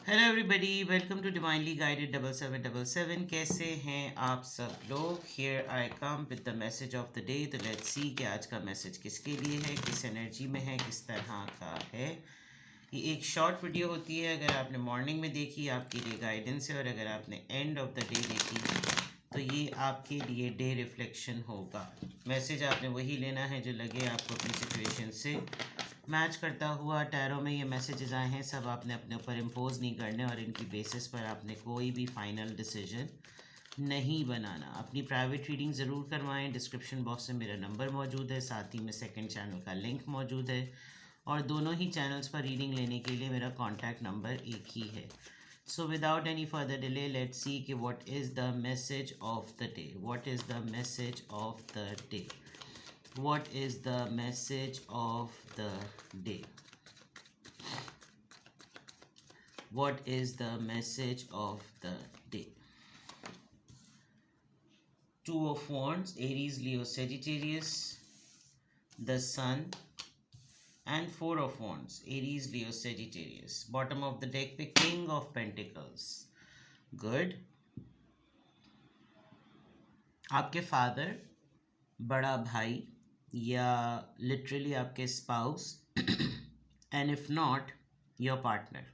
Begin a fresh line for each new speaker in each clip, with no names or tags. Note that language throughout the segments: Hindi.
Hello everybody, welcome to divinely guided 7777। कैसे हैं आप सब लोग? Here I come with the message of the day. तो लेट्स सी कि आज का मैसेज किसके लिए है, किस एनर्जी में है, किस तरह का है। ये एक शॉर्ट वीडियो होती है। अगर आपने मॉर्निंग में देखी आपके लिए गाइडेंस है, और अगर आपने एंड ऑफ द डे देखी तो ये आपके लिए डे रिफ्लेक्शन होगा। मैसेज आपने वही लेना है जो लगे आपको अपनी सिचुएशन से मैच करता हुआ। टैरो में ये मैसेजेस आए हैं, सब आपने अपने ऊपर इम्पोज नहीं करने, और इनकी बेसिस पर आपने कोई भी फाइनल डिसीजन नहीं बनाना। अपनी प्राइवेट रीडिंग ज़रूर करवाएं। डिस्क्रिप्शन बॉक्स में मेरा नंबर मौजूद है, साथ ही में सेकंड चैनल का लिंक मौजूद है, और दोनों ही चैनल्स पर रीडिंग लेने के लिए मेरा कॉन्टैक्ट नंबर एक ही है। So without any further delay, let's see कि what is the message of the day. What is the message of the day? What is the message of the day? What is the message of the day? Two of Wands, Aries, Leo, Sagittarius, the Sun, and Four of Wands, Aries, Leo, Sagittarius. Bottom of the deck पे King of Pentacles. Good. आपके फादर, बड़ा भाई, या लिटरली आपके spouse, and if not your partner,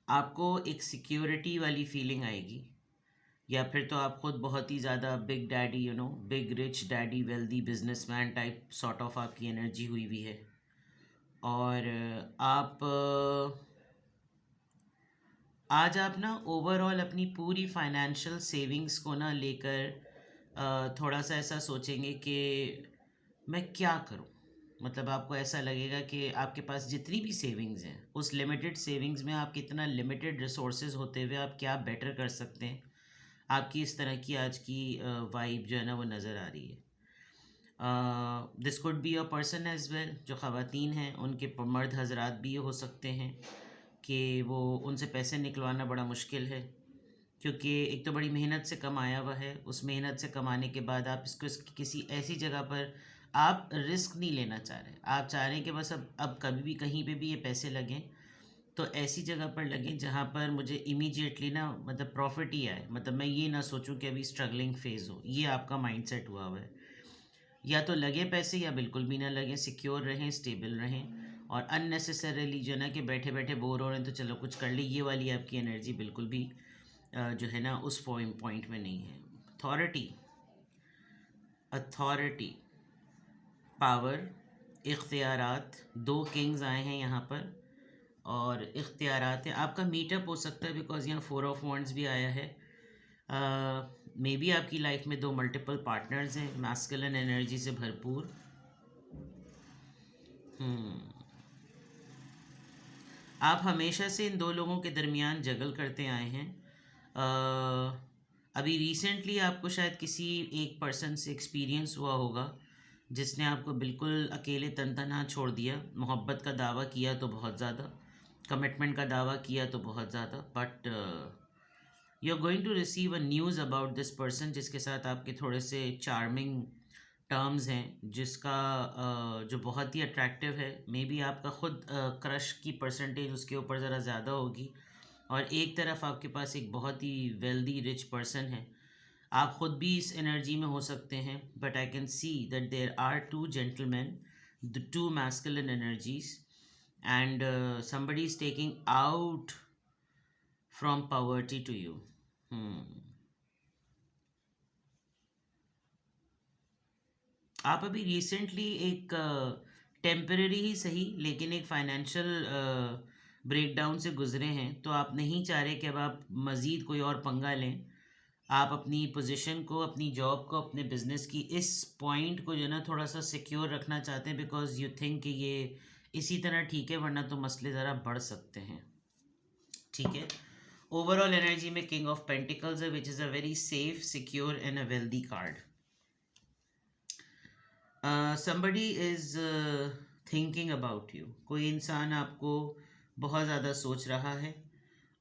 आपको एक सिक्योरिटी वाली फीलिंग आएगी। या फिर तो आप खुद बहुत ही ज़्यादा big daddy, big rich daddy, wealthy businessman type sort of आपकी एनर्जी हुई हुई है। और आज आप ना ओवरऑल अपनी पूरी फाइनेंशियल सेविंग्स को ना लेकर थोड़ा सा ऐसा सोचेंगे कि मैं क्या करूं। मतलब आपको ऐसा लगेगा कि आपके पास जितनी भी सेविंग्स हैं, उस लिमिटेड सेविंग्स में आप कितना लिमिटेड रिसोर्सेज होते हुए आप क्या बेटर कर सकते हैं। आपकी इस तरह की आज की वाइब जो है ना वो नज़र आ रही है। This could be a person as well. जो ख़वातीन हैं उनके मर्द हजरात भी ये हो सकते हैं कि वो उनसे पैसे निकलवाना बड़ा मुश्किल है, क्योंकि एक तो बड़ी मेहनत से कमाया हुआ है। उस मेहनत से कमाने के बाद आप इसको किसी ऐसी जगह पर आप रिस्क नहीं लेना चाह रहे। आप चाह रहे हैं कि बस अब कभी भी कहीं पे भी ये पैसे लगें तो ऐसी जगह पर लगें जहाँ पर मुझे इमीडिएटली ना मतलब प्रॉफिट ही आए। मतलब मैं ये ना सोचूं कि अभी स्ट्रगलिंग फेज़ हो। ये आपका माइंडसेट हुआ हुआ है। या तो लगे पैसे या बिल्कुल भी ना लगे, सिक्योर रहें, स्टेबल रहें, और अननेसेसरीली जो ना कि बैठे बैठे बोर हो रहे हैं तो चलो कुछ कर ली, ये वाली आपकी एनर्जी बिल्कुल भी जो है ना उस पॉइंट में नहीं है। अथॉरिटी, पावर, इख्तियारात, दो किंग्स आए हैं यहाँ पर, और इख्तियारात हैं। आपका मीटअप हो सकता है बिकॉज यहाँ फोर ऑफ वॉन्ड्स भी आया है। मे बी आपकी लाइफ में दो मल्टीपल पार्टनर्स हैं, मैस्कुलिन एनर्जी से भरपूर। आप हमेशा से इन दो लोगों के दरमियान जगल करते आए हैं। अभी रिसेंटली आपको शायद किसी एक पर्सन से एक्सपीरियंस हुआ होगा जिसने आपको बिल्कुल अकेले तनहा छोड़ दिया। मोहब्बत का दावा किया तो बहुत ज़्यादा, कमिटमेंट का दावा किया तो बहुत ज़्यादा, but you are going to receive a news about this person जिसके साथ आपके थोड़े से चार्मिंग टर्म्स हैं, जिसका जो बहुत ही अट्रैक्टिव है। मे बी आपका खुद क्रश की परसेंटेज उसके ऊपर ज़रा ज़्यादा होगी, और एक तरफ आपके पास एक बहुत ही वेल्दी रिच पर्सन है। आप खुद भी इस एनर्जी में हो सकते हैं, but I can see that there are two gentleman, the two masculine energies, and somebody is taking out from poverty to you. आप अभी रिसेंटली एक टेम्परेरी ही सही लेकिन एक फाइनेंशियल ब्रेकडाउन से गुजरे हैं, तो आप नहीं चाह रहे कि अब आप मज़ीद कोई और पंगा लें। आप अपनी पोजीशन को, अपनी जॉब को, अपने बिजनेस की इस पॉइंट को जो ना थोड़ा सा सिक्योर रखना चाहते हैं, बिकॉज यू थिंक कि ये इसी तरह ठीक है, वरना तो मसले ज़रा बढ़ सकते हैं। ठीक है, ओवरऑल एनर्जी में किंग ऑफ पेंटिकल्स है, which is a very safe, secure and a wealthy card. somebody is thinking about you. कोई इंसान आपको बहुत ज़्यादा सोच रहा है,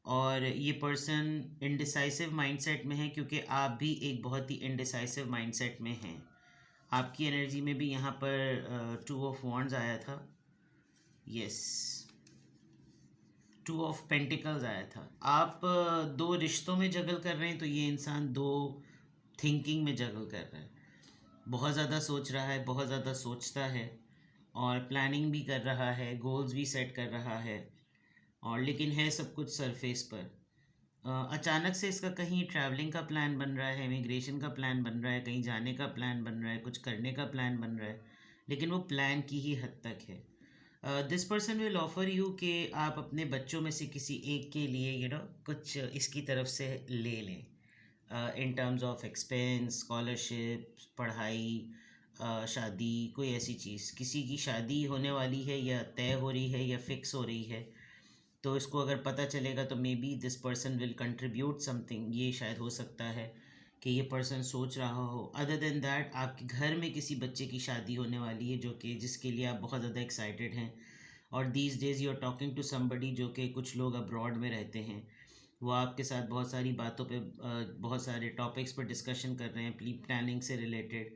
और ये पर्सन इंडिसाइसिव माइंडसेट में है, क्योंकि आप भी एक बहुत ही इंडिसाइसिव माइंडसेट में हैं। आपकी एनर्जी में भी यहाँ पर टू ऑफ वॉन्ड्स आया था। यस, टू ऑफ पेंटिकल्स आया था। आप दो रिश्तों में जगल कर रहे हैं, तो ये इंसान दो थिंकिंग में जगल कर रहा है। बहुत ज़्यादा सोच रहा है, बहुत ज़्यादा सोचता है, और प्लानिंग भी कर रहा है, गोल्स भी सेट कर रहा है, और लेकिन है सब कुछ सरफेस पर। अचानक से इसका कहीं ट्रैवलिंग का प्लान बन रहा है, इमिग्रेशन का प्लान बन रहा है, कहीं जाने का प्लान बन रहा है, कुछ करने का प्लान बन रहा है, लेकिन वो प्लान की ही हद तक है। This person will offer you कि आप अपने बच्चों में से किसी एक के लिए कुछ इसकी तरफ से ले लें, in terms of expense, scholarship, पढ़ाई, शादी, कोई ऐसी चीज़। किसी की शादी होने वाली है या तय हो रही है या फिक्स हो रही है, तो इसको अगर पता चलेगा तो may be this person will contribute something. ये शायद हो सकता है कि ये पर्सन सोच रहा हो। अदर देन दैट, आपके घर में किसी बच्चे की शादी होने वाली है जो कि जिसके लिए आप बहुत ज़्यादा एक्साइटेड हैं, और these days you are talking to somebody जो कि कुछ लोग अब्रॉड में रहते हैं। वो आपके साथ बहुत सारी बातों पे, बहुत सारे टॉपिक्स पर डिस्कशन कर रहे हैं, प्लानिंग से रिलेटेड।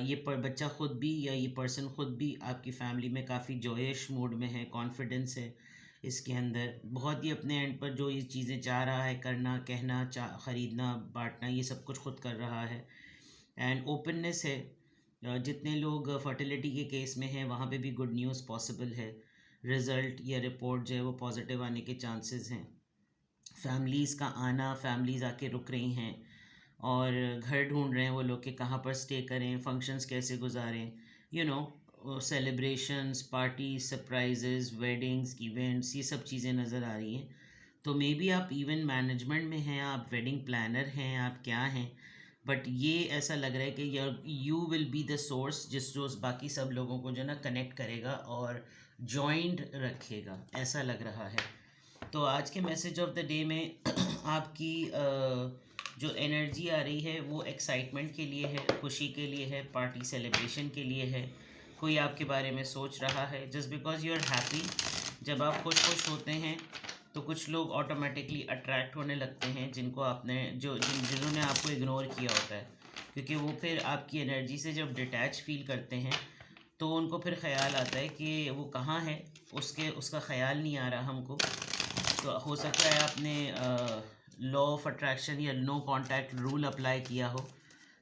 ये बच्चा ख़ुद भी या ये पर्सन ख़ुद भी आपकी फैमिली में काफ़ी जोश मूड में है, कॉन्फिडेंस है इसके अंदर, बहुत ही अपने एंड पर जो ये चीज़ें चाह रहा है करना, कहना, ख़रीदना, बांटना, ये सब कुछ खुद कर रहा है। एंड ओपननेस है। जितने लोग फर्टिलिटी के केस में हैं वहाँ पे भी गुड न्यूज़ पॉसिबल है। रिज़ल्ट या रिपोर्ट जो है वो पॉजिटिव आने के चांसेस हैं। फैमिलीज़ का आना, फैमिलीज़ आके रुक रही हैं और घर ढूंढ रहे हैं वो लोग कि कहाँ पर स्टे करें, फंक्शंस कैसे गुजारें, celebrations, parties, surprises, weddings, events, ये सब चीज़ें नज़र आ रही हैं। तो मे बी आप इवेंट मैनेजमेंट में हैं, आप वेडिंग प्लानर हैं, आप क्या हैं, बट ये ऐसा लग रहा है कि you will be the source जो बाकी सब लोगों को जो ना कनेक्ट करेगा और जॉइंट रखेगा, ऐसा लग रहा है। तो आज के मैसेज ऑफ द डे में आपकी जो एनर्जी आ रही है वो एक्साइटमेंट के लिए है, खुशी के लिए है, पार्टी सेलिब्रेशन के लिए है। कोई आपके बारे में सोच रहा है, just because you are happy. जब आप खुश होते हैं तो कुछ लोग ऑटोमेटिकली अट्रैक्ट होने लगते हैं जिनको आपने जिन्होंने आपको इग्नोर किया होता है, क्योंकि वो फिर आपकी एनर्जी से जब डिटैच फील करते हैं तो उनको फिर ख्याल आता है कि वो कहाँ है, उसका ख्याल नहीं आ रहा हमको। तो हो सकता है आपने लॉ ऑफ अट्रैक्शन या नो कांटेक्ट रूल अप्लाई किया हो,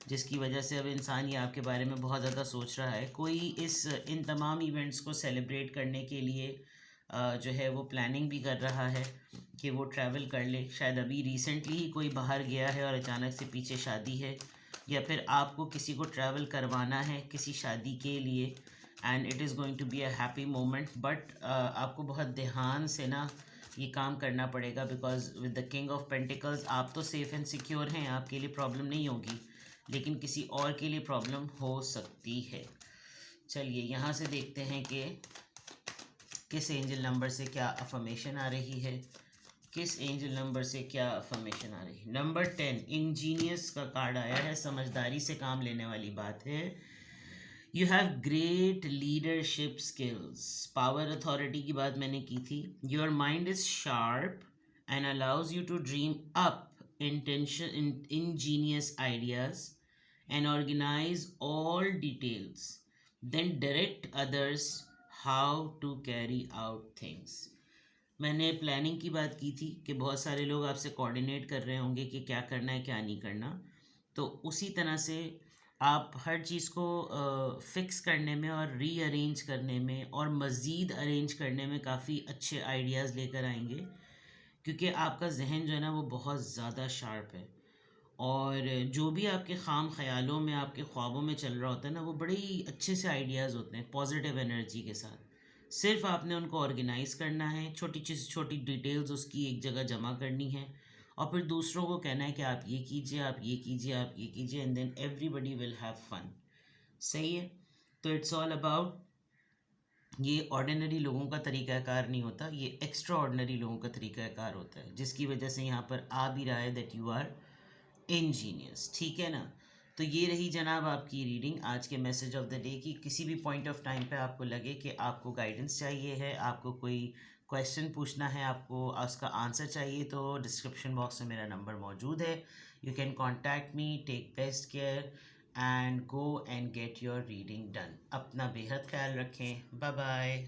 जिसकी वजह से अब इंसान ये आपके बारे में बहुत ज़्यादा सोच रहा है। कोई इन तमाम इवेंट्स को सेलिब्रेट करने के लिए जो है वो प्लानिंग भी कर रहा है कि वो ट्रैवल कर ले। शायद अभी रिसेंटली ही कोई बाहर गया है और अचानक से पीछे शादी है, या फिर आपको किसी को ट्रैवल करवाना है किसी शादी के लिए, and it is going to be a happy moment. But आपको बहुत ध्यान से ना ये काम करना पड़ेगा, because with the king of pentacles आप तो सेफ़ एंड सिक्योर हैं, आपके लिए प्रॉब्लम नहीं होगी, लेकिन किसी और के लिए प्रॉब्लम हो सकती है। चलिए यहाँ से देखते हैं कि किस एंजल नंबर से क्या अफर्मेशन आ रही है, किस एंजल नंबर से क्या अफर्मेशन आ रही है। नंबर 10 इंजीनियस का कार्ड आया है, समझदारी से काम लेने वाली बात है। You have great leadership skills. Power authority की बात मैंने की थी। Your mind is sharp and allows you to dream up ingenious ideas and organize all details, then direct others how to carry out things. मैंने प्लानिंग की बात की थी कि बहुत सारे लोग आपसे कोऑर्डिनेट कर रहे होंगे कि क्या करना है क्या नहीं करना, तो उसी तरह से आप हर चीज़ को फिक्स करने में और रीअरेंज करने में और मज़ीद अरेंज करने में काफ़ी अच्छे आइडियाज़ लेकर आएंगे, क्योंकि आपका जहन जो है ना वो बहुत ज़्यादा शार्प है, और जो भी आपके ख़ाम ख़यालों में, आपके ख्वाबों में चल रहा होता है ना, वो बड़े ही अच्छे से आइडियाज़ होते हैं पॉजिटिव एनर्जी के साथ। सिर्फ आपने उनको ऑर्गेनाइज़ करना है, छोटी डिटेल्स उसकी एक जगह जमा करनी है, और फिर दूसरों को कहना है कि आप ये कीजिए, आप ये कीजिए, आप ये कीजिए, and then everybody will have fun. सही है। तो इट्स ऑल अबाउट, ये ऑर्डिनरी लोगों का तरीक़ाकार नहीं होता, ये एक्स्ट्रा ऑर्डिनरी लोगों का तरीक़ाकार होता है, जिसकी वजह से यहाँ पर आ भी रहा है दैट यू आर इंजीनियस। ठीक है ना। तो ये रही जनाब आपकी रीडिंग आज के मैसेज ऑफ द डे की। किसी भी पॉइंट ऑफ टाइम पे आपको लगे कि आपको गाइडेंस चाहिए है, आपको कोई क्वेश्चन पूछना है, आपको उसका आंसर चाहिए, तो डिस्क्रिप्शन बॉक्स में मेरा नंबर मौजूद है। You can contact me. Take best care and go and get your reading done. अपना बेहद ख्याल रखें। Bye bye.